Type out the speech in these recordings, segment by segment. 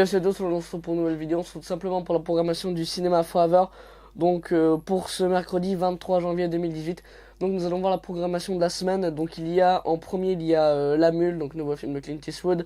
Et c'est tout, on se retrouve pour une nouvelle vidéo. On se retrouve tout simplement pour la programmation du cinéma Forever. Donc pour ce mercredi 23 janvier 2018. Donc nous allons voir la programmation de la semaine. Donc il y a en premier il y a La Mule, donc nouveau film de Clint Eastwood.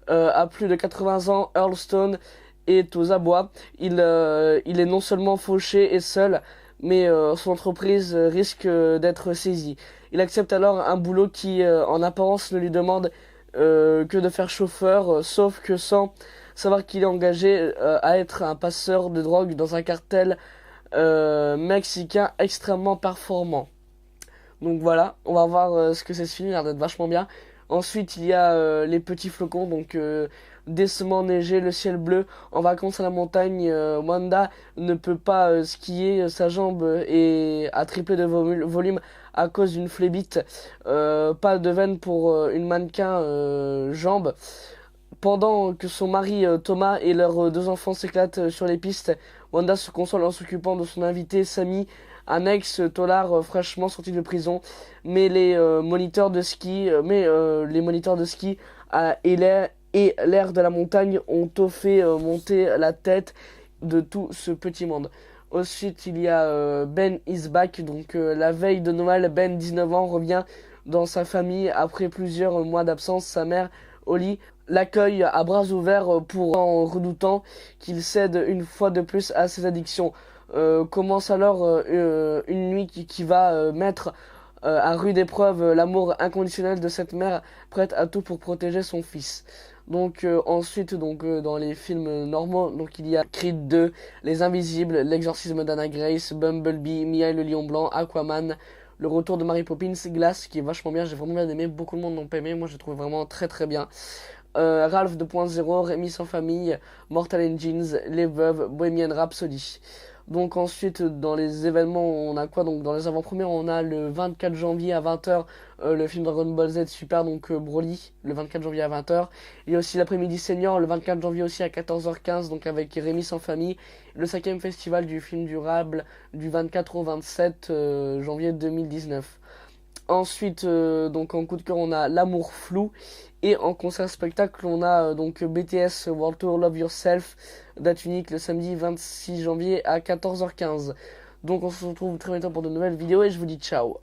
À plus de 80 ans, Earl Stone est aux abois. Il est non seulement fauché et seul, mais son entreprise risque d'être saisie. Il accepte alors un boulot qui en apparence ne lui demande que de faire chauffeur, sauf que sans savoir qu'il est engagé à être un passeur de drogue dans un cartel mexicain extrêmement performant. Donc voilà, on va voir ce que c'est ce film, il a l'air d'être vachement bien. Ensuite, il y a Les Petits Flocons, donc décemment neigé, le ciel bleu, en vacances à la montagne. Wanda ne peut pas skier, sa jambe est à tripler de volume à cause d'une phlébite. Pas de veine pour une mannequin jambe. Pendant que son mari Thomas et leurs deux enfants s'éclatent sur les pistes, Wanda se console en s'occupant de son invité Samy, un ex-tolard fraîchement sorti de prison. Mais les moniteurs de ski, et l'air de la montagne ont tout fait monter la tête de tout ce petit monde. Ensuite, il y a Ben is back, donc la veille de Noël, Ben, 19 ans, revient dans sa famille après plusieurs mois d'absence. Sa mère, Holly, l'accueille à bras ouverts pour en redoutant qu'il cède une fois de plus à ses addictions. Commence alors une nuit qui va mettre à rude épreuve l'amour inconditionnel de cette mère prête à tout pour protéger son fils. Donc ensuite dans les films normaux, donc il y a Creed 2, Les Invisibles, L'exorcisme d'Anna Grace, Bumblebee, Mia et le Lion Blanc, Aquaman, Le Retour de Mary Poppins, Glass qui est vachement bien, j'ai vraiment bien aimé, beaucoup de monde n'ont pas aimé, moi j'ai trouvé vraiment très très bien. Ralph 2.0, Rémi sans famille, Mortal Engines, Les Veuves, Bohemian Rhapsody. Donc ensuite dans les événements on a quoi? Donc dans les avant-premières on a le 24 janvier à 20h le film Dragon Ball Z Super, donc Broly le 24 janvier à 20h. Il y a aussi l'après-midi senior le 24 janvier aussi à 14h15 donc avec Rémi sans famille. Le 5e festival du film durable du 24 au 27 janvier 2019. Ensuite, donc en coup de cœur, on a L'amour flou. Et en concert spectacle, on a donc BTS World Tour Love Yourself, date unique le samedi 26 janvier à 14h15. Donc on se retrouve très bientôt pour de nouvelles vidéos et je vous dis ciao.